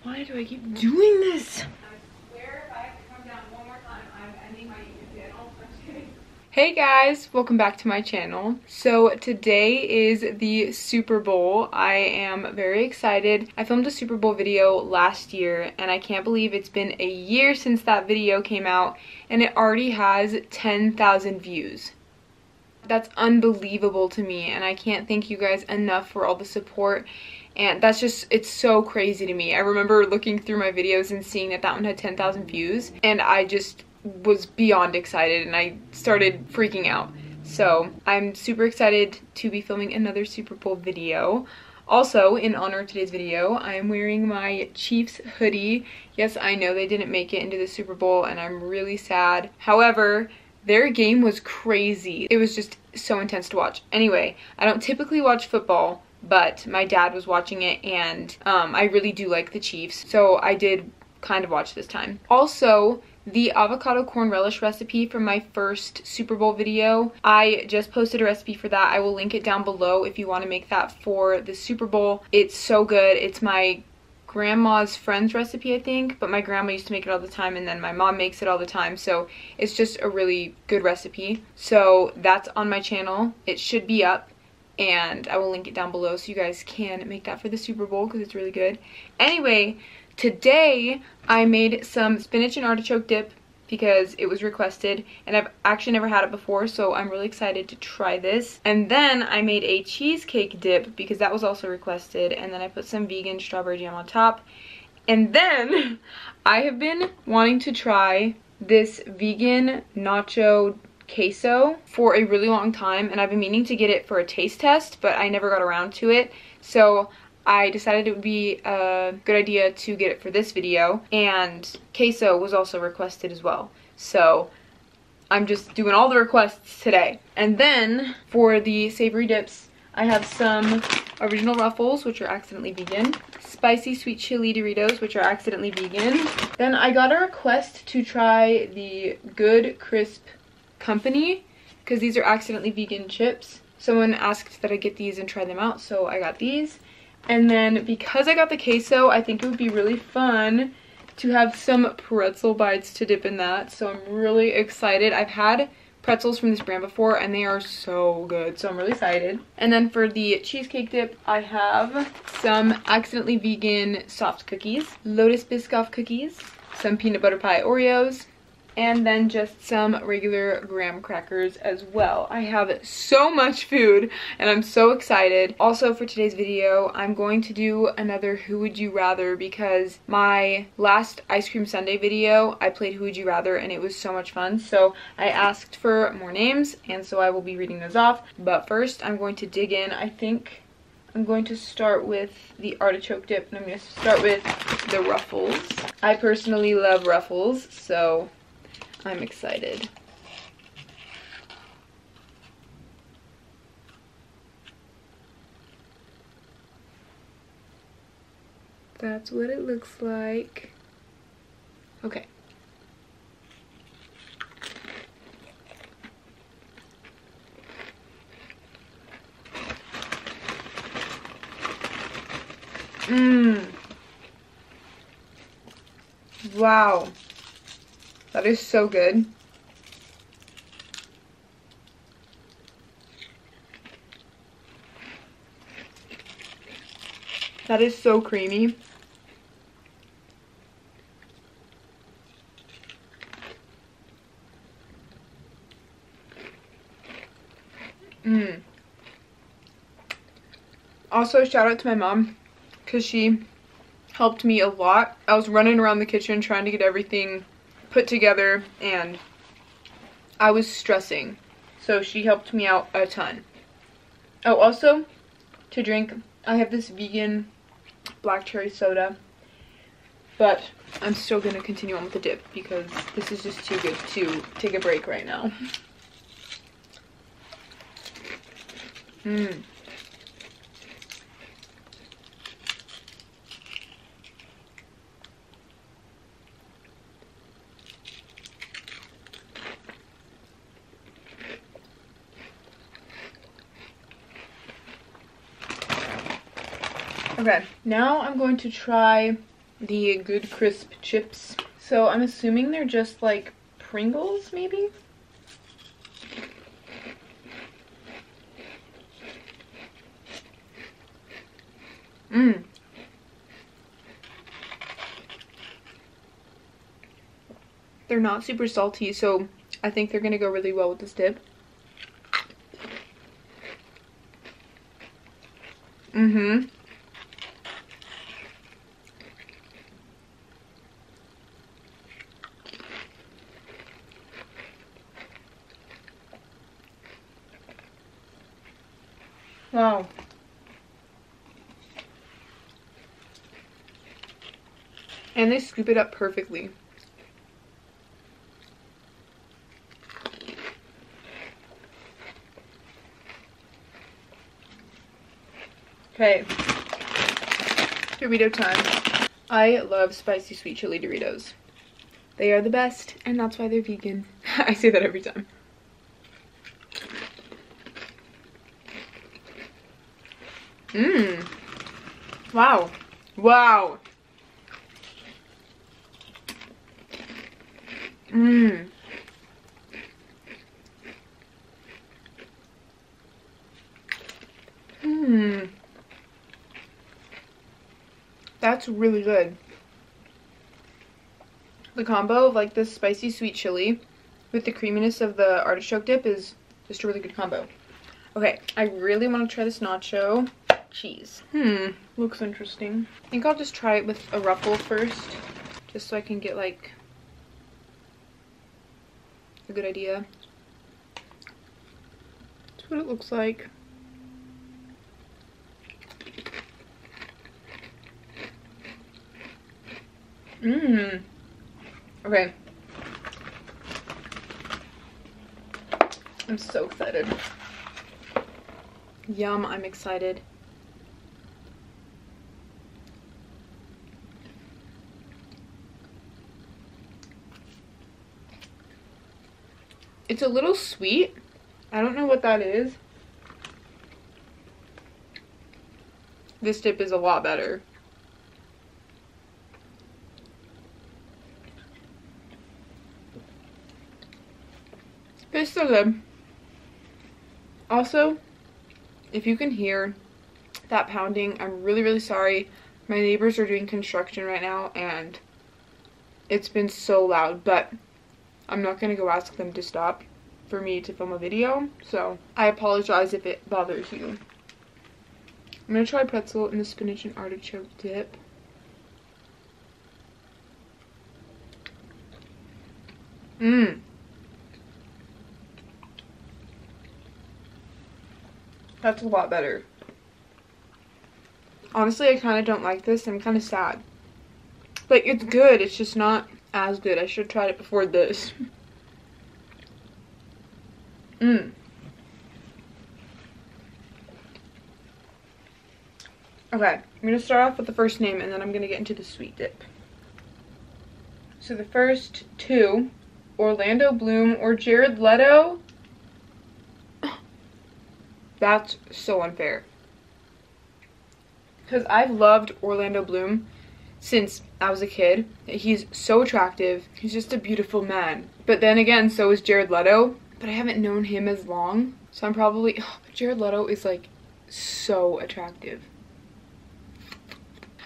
Why do I keep doing this? I swear if I have to come down one more time, I'm ending my YouTube channel. I'm just kidding. Hey guys, welcome back to my channel. So today is the Super Bowl. I am very excited. I filmed a Super Bowl video last year and I can't believe it's been a year since that video came out and it already has 10,000 views. That's unbelievable to me and I can't thank you guys enough for all the support. And that's just, it's so crazy to me. I remember looking through my videos and seeing that that one had 10,000 views and I just was beyond excited and I started freaking out. So I'm super excited to be filming another Super Bowl video. Also, in honor of today's video, I am wearing my Chiefs hoodie. Yes, I know they didn't make it into the Super Bowl and I'm really sad. However, their game was crazy. It was just so intense to watch. Anyway, I don't typically watch football, but my dad was watching it and I really do like the Chiefs. So I did kind of watch this time. Also, the avocado corn relish recipe from my first Super Bowl video, I just posted a recipe for that. I will link it down below if you want to make that for the Super Bowl. It's so good. It's my grandma's friend's recipe, I think, but my grandma used to make it all the time and then my mom makes it all the time, so it's just a really good recipe. So that's on my channel. It should be up and I will link it down below so you guys can make that for the Super Bowl because it's really good. Anyway, today I made some spinach and artichoke dip because it was requested and I've actually never had it before, so I'm really excited to try this. And then I made a cheesecake dip because that was also requested, and then I put some vegan strawberry jam on top. And then I have been wanting to try this vegan nacho queso for a really long time and I've been meaning to get it for a taste test, but I never got around to it. So I decided it would be a good idea to get it for this video, and queso was also requested as well. So I'm just doing all the requests today. And then for the savory dips, I have some original Ruffles, which are accidentally vegan, spicy sweet chili Doritos, which are accidentally vegan. Then I got a request to try the Good Crisp Company because these are accidentally vegan chips. Someone asked that I get these and try them out, so I got these. And then because I got the queso, I think it would be really fun to have some pretzel bites to dip in that. So I'm really excited. I've had pretzels from this brand before and they are so good. So I'm really excited. And then for the cheesecake dip, I have some accidentally vegan soft cookies, Lotus Biscoff cookies, some peanut butter pie Oreos, and then just some regular graham crackers as well. I have so much food and I'm so excited. Also for today's video, I'm going to do another Who Would You Rather because my last ice cream sundae video, I played Who Would You Rather and it was so much fun. So I asked for more names and so I will be reading those off. But first I'm going to dig in. I think I'm going to start with the artichoke dip and I'm going to start with the Ruffles. I personally love Ruffles, so I'm excited. That's what it looks like. Okay. Wow. That is so good. That is so creamy. Also, shout out to my mom because she helped me a lot. I was running around the kitchen trying to get everything put together and I was stressing, so she helped me out a ton. Oh, also to drink, I have this vegan black cherry soda, but I'm still gonna continue on with the dip because this is just too good to take a break right now. Okay, now I'm going to try the good crisp chips. So I'm assuming they're just like Pringles, maybe? Mmm. They're not super salty, so I think they're gonna go really well with this dip. Mm-hmm. Wow. And they scoop it up perfectly. Okay, Dorito time. I love spicy sweet chili Doritos. They are the best, and that's why they're vegan. I say that every time. Mmm. Wow. Wow. Mmm. Mmm. That's really good. The combo of like this spicy sweet chili with the creaminess of the artichoke dip is just a really good combo. Okay, I really want to try this nacho cheese. Looks interesting. I think I'll just try it with a ruffle first, just so I can get like a good idea. That's what it looks like. Okay. I'm so excited. Yum, I'm excited. It's a little sweet. I don't know what that is. This dip is a lot better. It's so good. Also, if you can hear that pounding, I'm really, really sorry. My neighbors are doing construction right now and it's been so loud, but I'm not gonna go ask them to stop for me to film a video, so I apologize if it bothers you. I'm gonna try pretzel in the spinach and artichoke dip. That's a lot better. Honestly, I kind of don't like this. I'm kind of sad. Like, it's good. It's just not as good. I should have tried it before this. Okay, I'm going to start off with the first name, and then I'm going to get into the sweet dip. So the first two, Orlando Bloom or Jared Leto. That's so unfair. Because I've loved Orlando Bloom since I was a kid. He's so attractive. He's just a beautiful man. But then again, so is Jared Leto. But I haven't known him as long. So I'm probably... Jared Leto is like so attractive.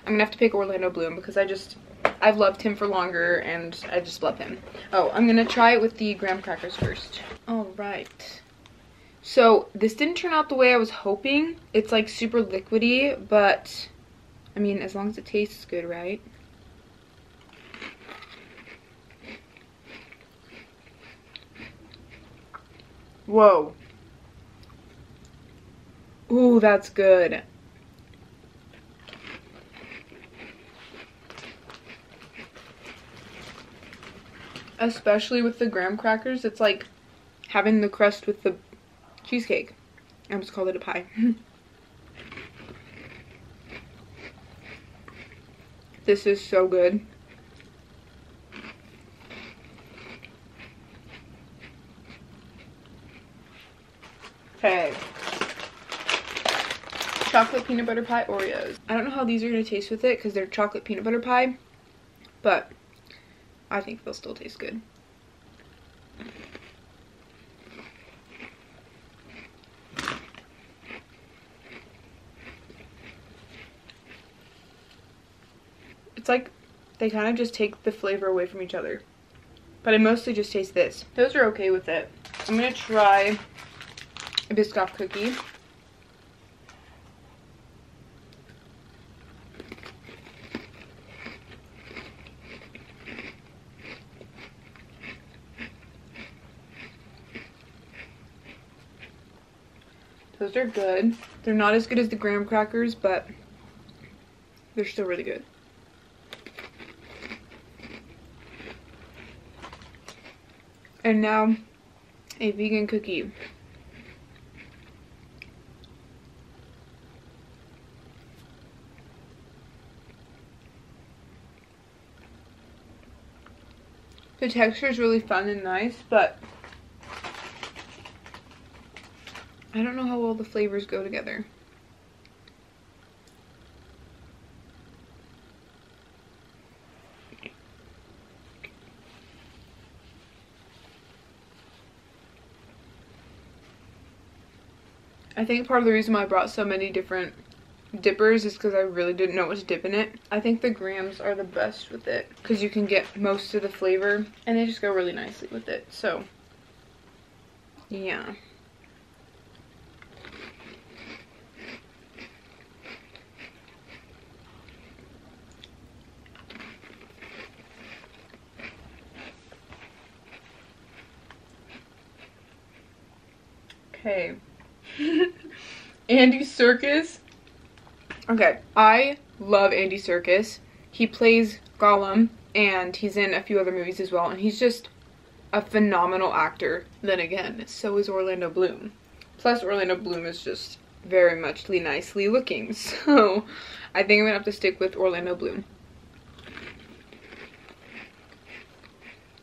I'm gonna have to pick Orlando Bloom because I've loved him for longer and I just love him. Oh, I'm gonna try it with the graham crackers first. Alright. So this didn't turn out the way I was hoping. It's like super liquidy, but I mean, as long as it tastes good, right? Whoa. Ooh, that's good. Especially with the graham crackers, it's like having the crust with the cheesecake. I just called it a pie. This is so good. Okay. Chocolate peanut butter pie Oreos. I don't know how these are going to taste with it because they're chocolate peanut butter pie, but I think they'll still taste good. It's like they kind of just take the flavor away from each other. But I mostly just taste this. Those are okay with it. I'm gonna try a Biscoff cookie. Those are good. They're not as good as the graham crackers, but they're still really good. And now, a vegan cookie. The texture is really fun and nice, but I don't know how all the flavors go together. I think part of the reason why I brought so many different dippers is because I really didn't know what to dip in it. I think the grams are the best with it because you can get most of the flavor and they just go really nicely with it. So, yeah. Okay. Andy Serkis. Okay, I love Andy Serkis. He plays Gollum and he's in a few other movies as well, and he's just a phenomenal actor. Then again, so is Orlando Bloom. Plus Orlando Bloom is just very much nicely looking, so I think I'm gonna have to stick with Orlando Bloom.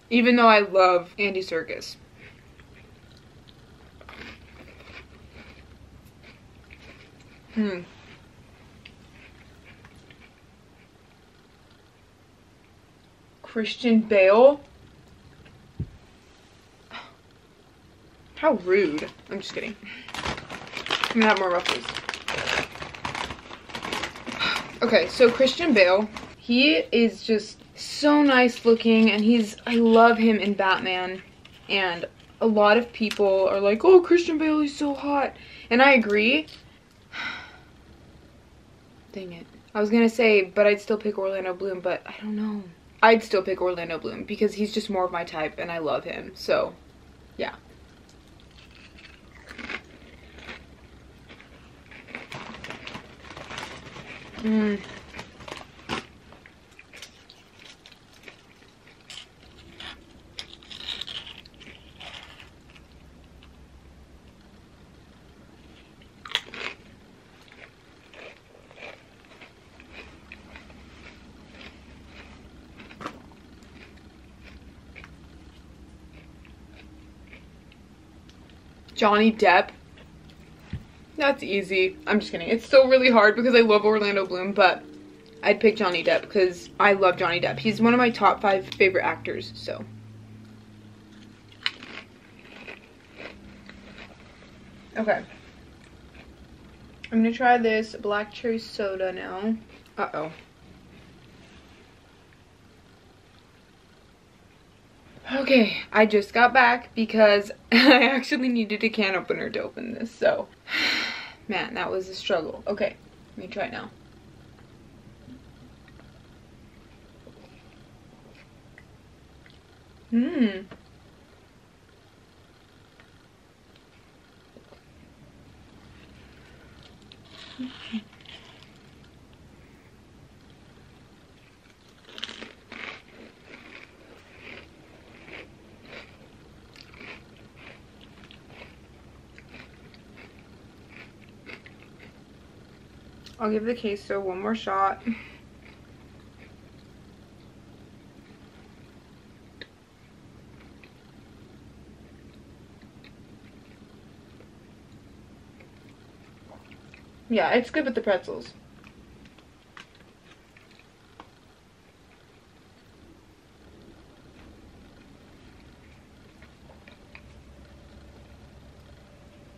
Even though I love Andy Serkis. Christian Bale. How rude. I'm just kidding. I'm gonna have more ruffles. Okay, so Christian Bale, he is just so nice looking, and I love him in Batman, and a lot of people are like, oh, Christian Bale is so hot, and I agree. Dang it. I was gonna say, but I'd still pick Orlando Bloom, but I don't know. I'd still pick Orlando Bloom because he's just more of my type and I love him. So, yeah. Johnny Depp. That's easy. I'm just kidding. It's still really hard because I love Orlando Bloom, but I'd pick Johnny Depp because I love Johnny Depp. He's one of my top 5 favorite actors, so. Okay. I'm gonna try this black cherry soda now. Uh-oh. Okay, I just got back because I actually needed a can opener to open this, so man, that was a struggle. Okay, let me try it now. I'll give the queso one more shot. Yeah, it's good with the pretzels.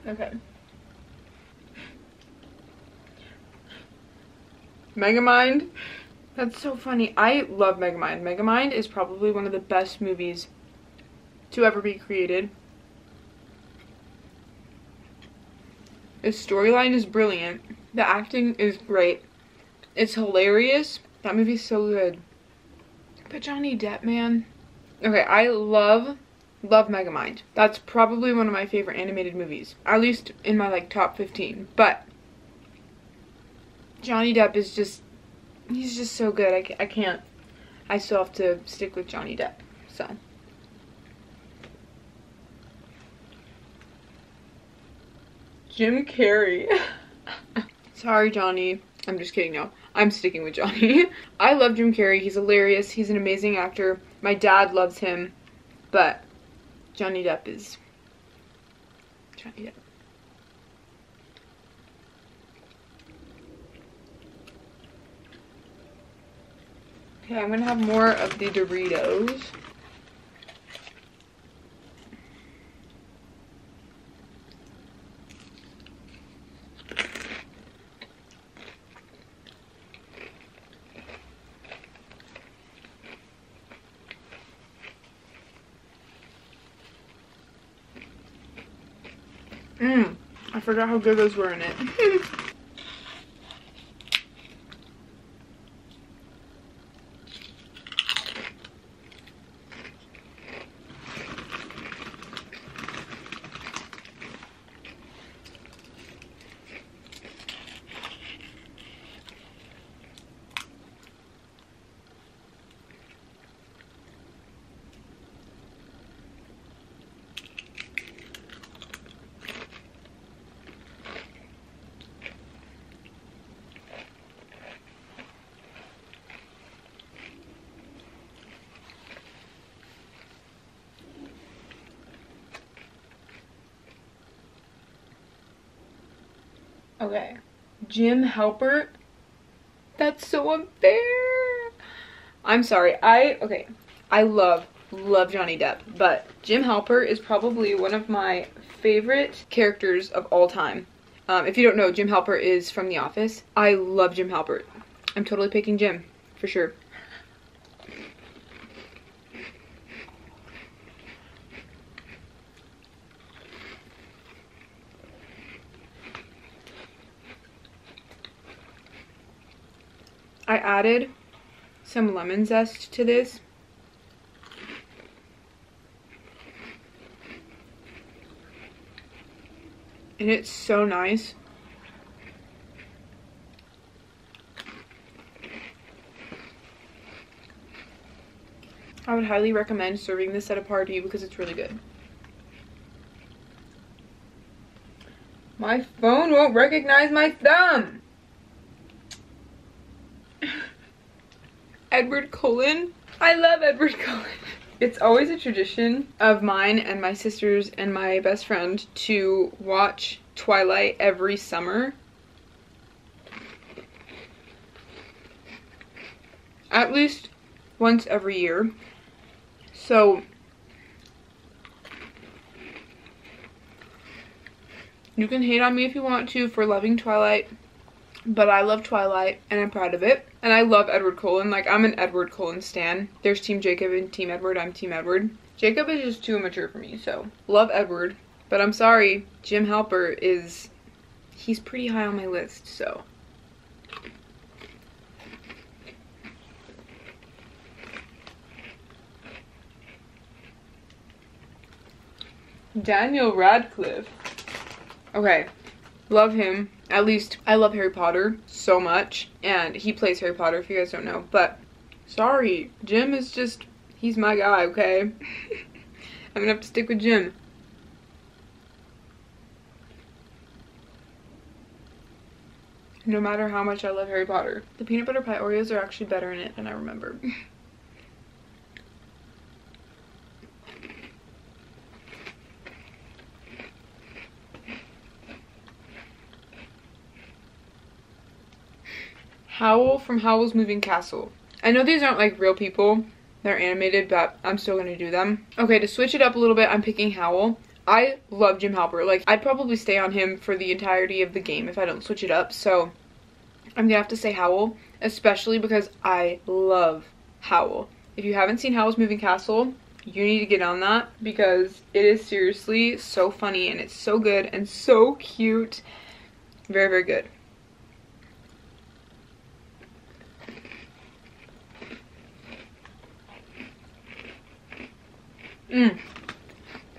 Okay. Megamind. That's so funny. I love Megamind. Megamind is probably one of the best movies to ever be created. The storyline is brilliant. The acting is great. It's hilarious. That movie's so good. But Johnny Depp, man. Okay, I love Megamind. That's probably one of my favorite animated movies. At least in my like top 15. But Johnny Depp is just, he's just so good. I can't. I still have to stick with Johnny Depp. So. Jim Carrey. Sorry, Johnny. I'm just kidding, no. I'm sticking with Johnny. I love Jim Carrey. He's hilarious. He's an amazing actor. My dad loves him. But Johnny Depp is Johnny Depp. Okay, I'm gonna have more of the Doritos. I forgot how good those were in it. Okay, Jim Halpert. That's so unfair. I'm sorry. I love Johnny Depp, but Jim Halpert is probably one of my favorite characters of all time. If you don't know, Jim Halpert is from The Office. I love Jim Halpert. I'm totally picking Jim, for sure. I added some lemon zest to this. And it's so nice. I would highly recommend serving this at a party because it's really good. My phone won't recognize my thumb. Edward Cullen. I love Edward Cullen. It's always a tradition of mine and my sisters and my best friend to watch Twilight every summer. At least once every year. So you can hate on me if you want to for loving Twilight, but I love Twilight and I'm proud of it. And I love Edward Cullen. Like, I'm an Edward Cullen stan. There's Team Jacob and Team Edward. I'm Team Edward. Jacob is just too immature for me, so love Edward. But I'm sorry, Jim Halpert is, he's pretty high on my list, so. Daniel Radcliffe. Okay, love him. At least I love Harry Potter so much, and he plays Harry Potter if you guys don't know, but sorry, Jim is just, he's my guy, okay? I'm gonna have to stick with Jim. No matter how much I love Harry Potter. The peanut butter pie Oreos are actually better in it than I remember. Howl from Howl's Moving Castle. I know these aren't like real people. They're animated, but I'm still gonna do them. Okay, to switch it up a little bit, I'm picking Howl. I love Jim Halpert. Like, I'd probably stay on him for the entirety of the game if I don't switch it up. So I'm gonna have to say Howl, especially because I love Howl. If you haven't seen Howl's Moving Castle, you need to get on that because it is seriously so funny and it's so good and so cute. Very, very good.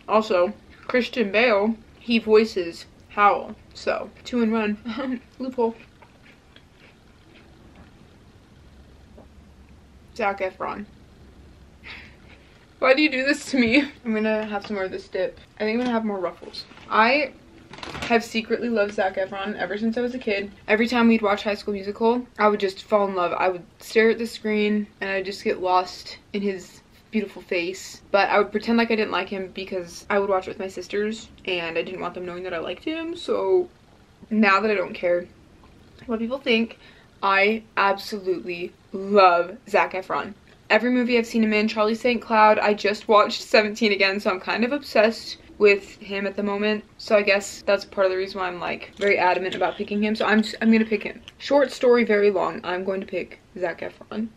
Also, Christian Bale, he voices Howl. So, 2 in 1. Loophole. Zac Efron. Why do you do this to me? I'm gonna have some more of this dip. I think I'm gonna have more Ruffles. I have secretly loved Zac Efron ever since I was a kid. Every time we'd watch High School Musical, I would just fall in love. I would stare at the screen and I'd just get lost in his beautiful face. But I would pretend like I didn't like him because I would watch it with my sisters and I didn't want them knowing that I liked him. So now that I don't care what people think, I absolutely love Zac Efron. Every movie I've seen him in, Charlie St. Cloud, I just watched 17 again, so I'm kind of obsessed with him at the moment. So I guess that's part of the reason why I'm like very adamant about picking him. So I'm gonna pick him. Short story, very long. I'm going to pick Zac Efron.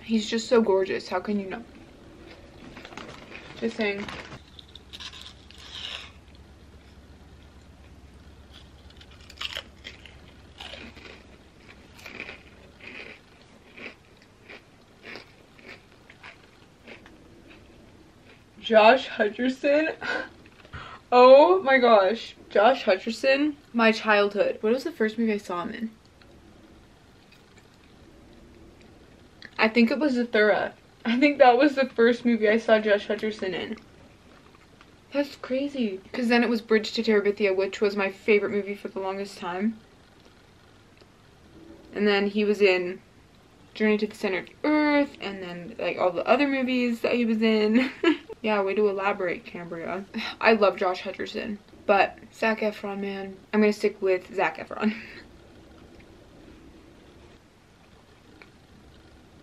He's just so gorgeous. How can you not? Just saying. Josh Hutcherson. Oh my gosh. Josh Hutcherson. My childhood. What was the first movie I saw him in? I think it was Zathura. I think that was the first movie I saw Josh Hutcherson in. That's crazy. Because then it was Bridge to Terabithia, which was my favorite movie for the longest time. And then he was in Journey to the Center of the Earth, and then like all the other movies that he was in. Yeah, way to elaborate, Cambria. I love Josh Hutcherson, but Zac Efron, man. I'm gonna stick with Zac Efron.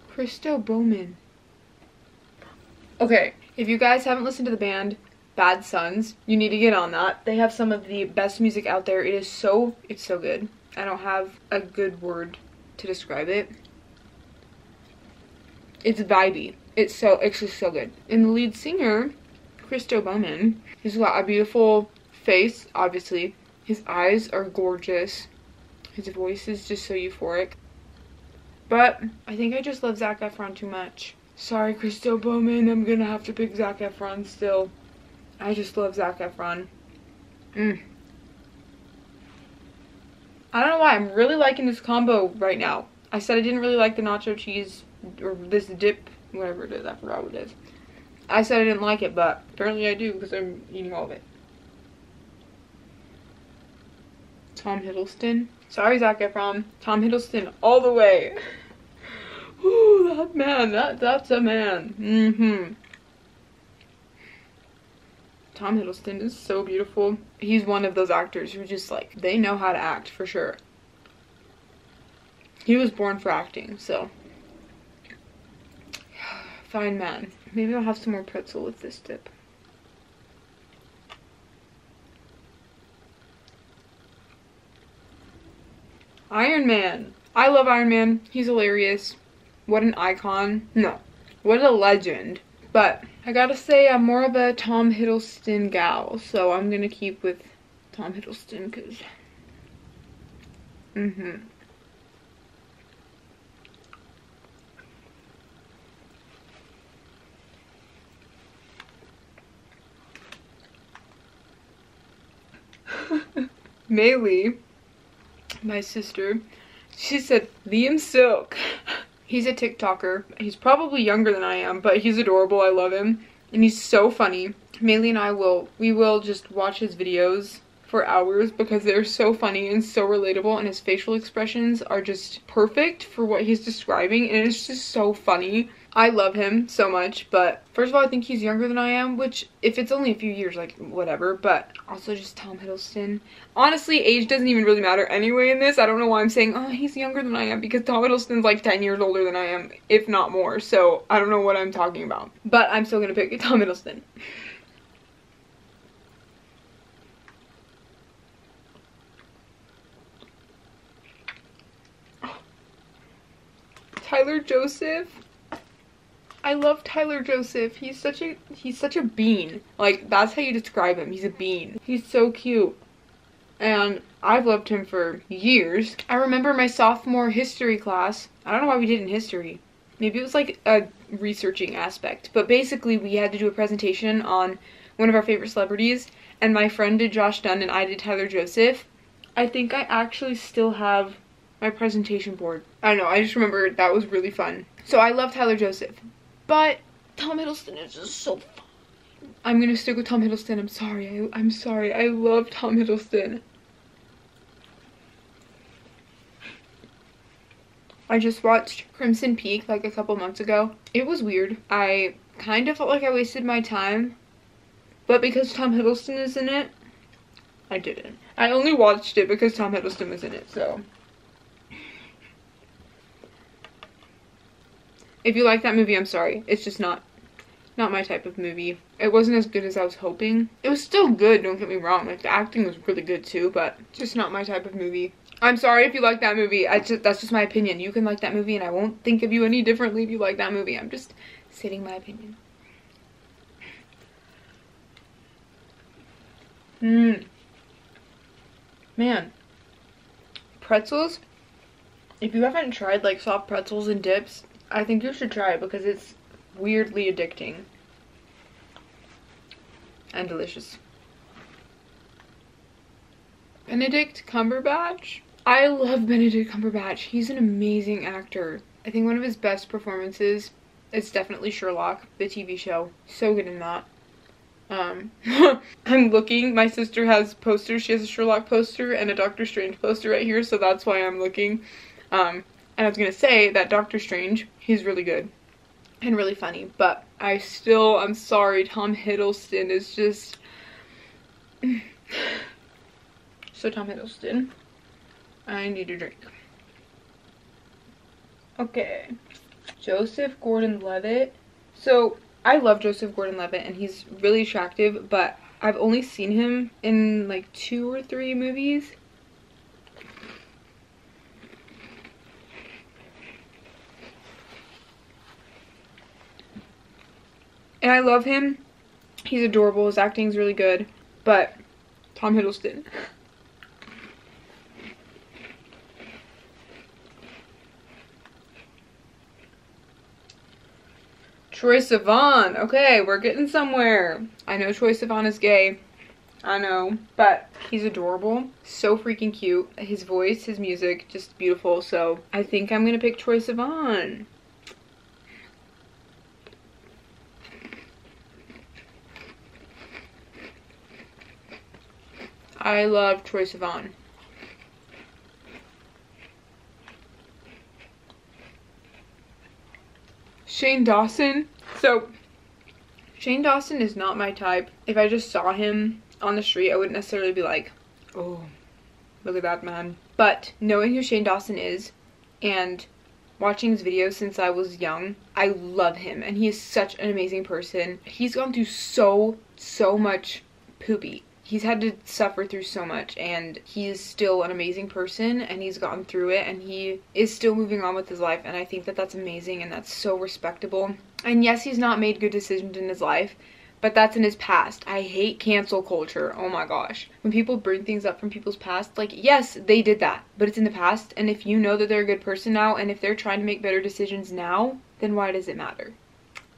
Christo Bowman. Okay, if you guys haven't listened to the band Bad Sons, you need to get on that. They have some of the best music out there. It's so good. I don't have a good word to describe it. It's vibey. It's just so good. And the lead singer, Christo Bowman, he's got a beautiful face, obviously. His eyes are gorgeous. His voice is just so euphoric. But I think I just love Zac Efron too much. Sorry, Christo Bowman, I'm gonna have to pick Zac Efron still. I just love Zac Efron. I don't know why, I'm really liking this combo right now. I said I didn't really like the nacho cheese, or this dip, whatever it is, I forgot what it is. I said I didn't like it, but apparently I do because I'm eating all of it. Tom Hiddleston. Sorry, Zac Efron. Tom Hiddleston all the way. Ooh, that man, that's a man. Tom Hiddleston is so beautiful. He's one of those actors who just like, they know how to act for sure. He was born for acting, so. Fine man. Maybe I'll have some more pretzel with this dip. Iron Man. I love Iron Man. He's hilarious. What an icon. No. What a legend. But I gotta say I'm more of a Tom Hiddleston gal. So I'm gonna keep with Tom Hiddleston because... Maylee, my sister, she said Liam Silk. He's a TikToker. He's probably younger than I am, but he's adorable. I love him. And he's so funny. Maylee and I will just watch his videos for hours because they're so funny and so relatable, and his facial expressions are just perfect for what he's describing, and it's just so funny. I love him so much, but first of all, I think he's younger than I am, which if it's only a few years, like whatever, but also just Tom Hiddleston. Honestly, age doesn't even really matter anyway in this. I don't know why I'm saying, oh, he's younger than I am, because Tom Hiddleston's like 10 years older than I am, if not more, so I don't know what I'm talking about. But I'm still gonna pick Tom Hiddleston. Tyler Joseph. I love Tyler Joseph. He's such a bean. Like, that's how you describe him. He's a bean. He's so cute. And I've loved him for years. I remember my sophomore history class. I don't know why we did in history. Maybe it was like a researching aspect. But basically we had to do a presentation on one of our favorite celebrities. And my friend did Josh Dunn and I did Tyler Joseph. I think I actually still have my presentation board. I don't know. I just remember that was really fun. So I love Tyler Joseph. But Tom Hiddleston is just so fun. I'm gonna stick with Tom Hiddleston. I'm sorry. I'm sorry. I love Tom Hiddleston. I just watched Crimson Peak like a couple months ago. It was weird. I kind of felt like I wasted my time. But because Tom Hiddleston is in it, I didn't. I only watched it because Tom Hiddleston was in it, so. If you like that movie, I'm sorry. It's just not my type of movie. It wasn't as good as I was hoping. It was still good, don't get me wrong. Like, the acting was really good too, but just not my type of movie. I'm sorry if you like that movie. That's just my opinion. You can like that movie and I won't think of you any differently if you like that movie. I'm just stating my opinion. Man. Pretzels? If you haven't tried like soft pretzels and dips, I think you should try it because it's weirdly addicting and delicious. Benedict Cumberbatch? I love Benedict Cumberbatch. He's an amazing actor. I think one of his best performances is definitely Sherlock, the TV show. So good in that. I'm looking. My sister has posters. She has a Sherlock poster and a Doctor Strange poster right here, so that's why I'm looking. And I was gonna say that Doctor Strange, he's really good and really funny, but I'm sorry, Tom Hiddleston is just... So Tom Hiddleston, I need a drink. Okay, Joseph Gordon-Levitt. So I love Joseph Gordon-Levitt and he's really attractive, but I've only seen him in like 2 or 3 movies. And I love him. He's adorable. His acting's really good. But Tom Hiddleston. Troye Sivan. Okay, we're getting somewhere. I know Troye Sivan is gay. I know. But he's adorable. So freaking cute. His voice, his music, just beautiful. So I think I'm going to pick Troye Sivan. I love Troye Sivan. Shane Dawson. So, Shane Dawson is not my type. If I just saw him on the street, I wouldn't necessarily be like, oh, look at that man. But knowing who Shane Dawson is and watching his videos since I was young, I love him. And he is such an amazing person. He's gone through so much poopy. He's had to suffer through so much, and he is still an amazing person, and he's gotten through it, and he is still moving on with his life, and I think that that's amazing, and that's so respectable. And yes, he's not made good decisions in his life, but that's in his past. I hate cancel culture. Oh my gosh. When people bring things up from people's past, like, yes, they did that, but it's in the past, and if you know that they're a good person now, and if they're trying to make better decisions now, then why does it matter?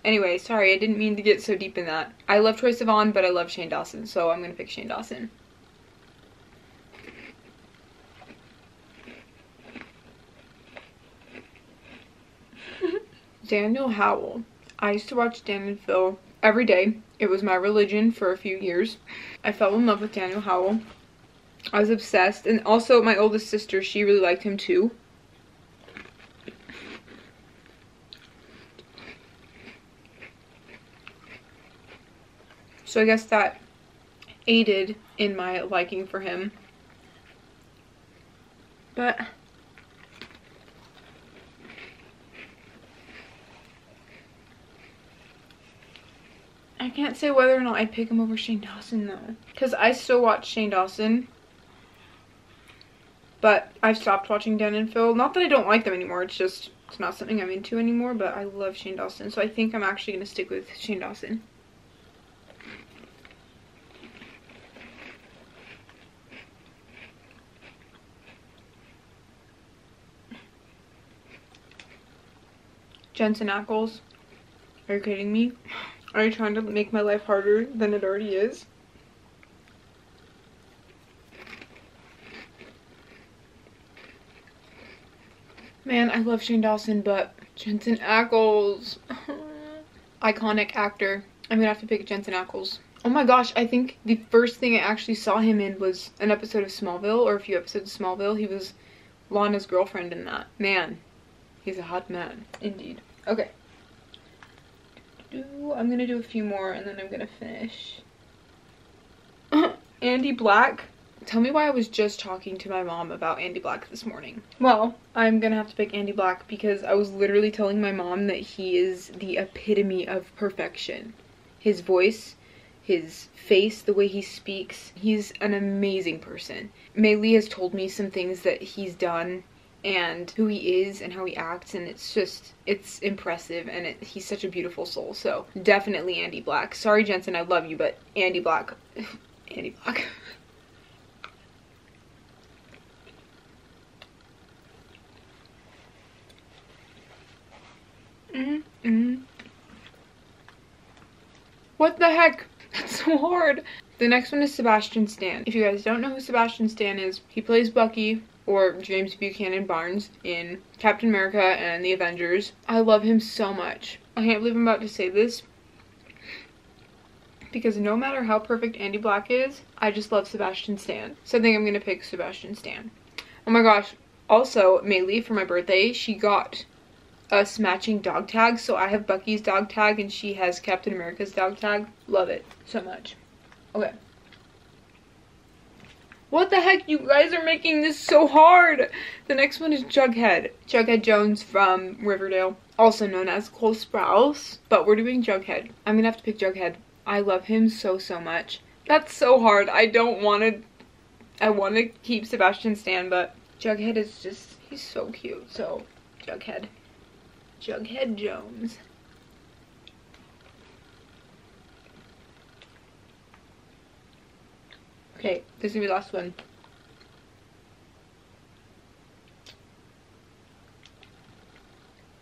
Anyway, sorry, I didn't mean to get so deep in that. I love Troye Sivan, but I love Shane Dawson, so I'm gonna pick Shane Dawson. Daniel Howell. I used to watch Dan and Phil every day. It was my religion for a few years. I fell in love with Daniel Howell. I was obsessed, and also my oldest sister, she really liked him too. So I guess that aided in my liking for him. But I can't say whether or not I'd pick him over Shane Dawson though, because I still watch Shane Dawson, but I've stopped watching Dan and Phil. Not that I don't like them anymore, it's just it's not something I'm into anymore, but I love Shane Dawson, so I think I'm actually going to stick with Shane Dawson. Jensen Ackles, are you kidding me? Are you trying to make my life harder than it already is? Man, I love Shane Dawson, but Jensen Ackles. Iconic actor. I'm gonna have to pick Jensen Ackles. Oh my gosh, I think the first thing I actually saw him in was an episode of Smallville, or a few episodes of Smallville. He was Lana's girlfriend in that. Man, he's a hot man. Indeed. Okay. I'm gonna do a few more and then I'm gonna finish. Andy Black. Tell me why I was just talking to my mom about Andy Black this morning. Well, I'm gonna have to pick Andy Black because I was literally telling my mom that he is the epitome of perfection. His voice, his face, the way he speaks, he's an amazing person. Mei Lee has told me some things that he's done and who he is and how he acts, and it's impressive, and he's such a beautiful soul. So definitely Andy Black. Sorry Jensen, I love you, but Andy Black. Andy Black. What the heck? That's so hard. The next one is Sebastian Stan. If you guys don't know who Sebastian Stan is, he plays Bucky, or James Buchanan Barnes, in Captain America and the Avengers. I love him so much. I can't believe I'm about to say this, because no matter how perfect Andy Black is, I just love Sebastian Stan. So I think I'm gonna pick Sebastian Stan. Oh my gosh. Also, Mei Lee, for my birthday, she got us matching dog tags. So I have Bucky's dog tag and she has Captain America's dog tag. Love it so much. Okay. What the heck? You guys are making this so hard. The next one is Jughead. Jughead Jones from Riverdale, also known as Cole Sprouse, but we're doing Jughead. I'm gonna have to pick Jughead. I love him so much. That's so hard. I want to keep Sebastian Stan, but Jughead is just, he's so cute. So Jughead. Jughead Jones. Okay, this is gonna be the last one.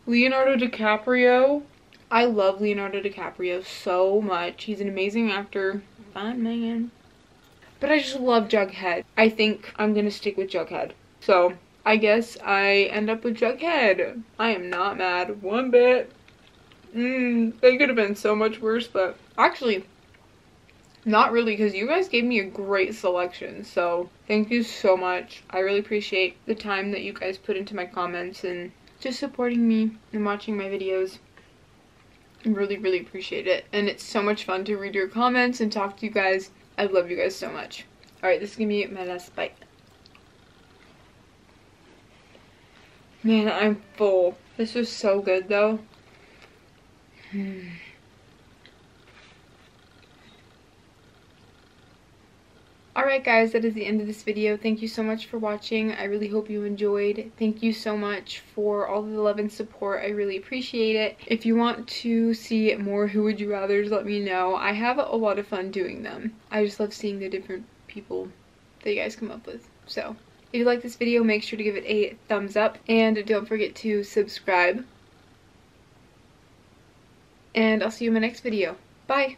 Leonardo DiCaprio. I love Leonardo DiCaprio so much. He's an amazing actor. Fine man. But I just love Jughead. I think I'm gonna stick with Jughead. So I guess I end up with Jughead. I am not mad one bit. They could have been so much worse, but actually not really, because you guys gave me a great selection. So thank you so much. I really appreciate the time that you guys put into my comments and just supporting me and watching my videos. I really appreciate it, and it's so much fun to read your comments and talk to you guys. I love you guys so much. Alright, this is gonna be my last bite. Man, I'm full. This was so good though. Alright guys, that is the end of this video. Thank you so much for watching. I really hope you enjoyed. Thank you so much for all the love and support. I really appreciate it. If you want to see more Who Would You Rathers, let me know. I have a lot of fun doing them. I just love seeing the different people that you guys come up with. So, if you like this video, make sure to give it a thumbs up. And don't forget to subscribe. And I'll see you in my next video. Bye!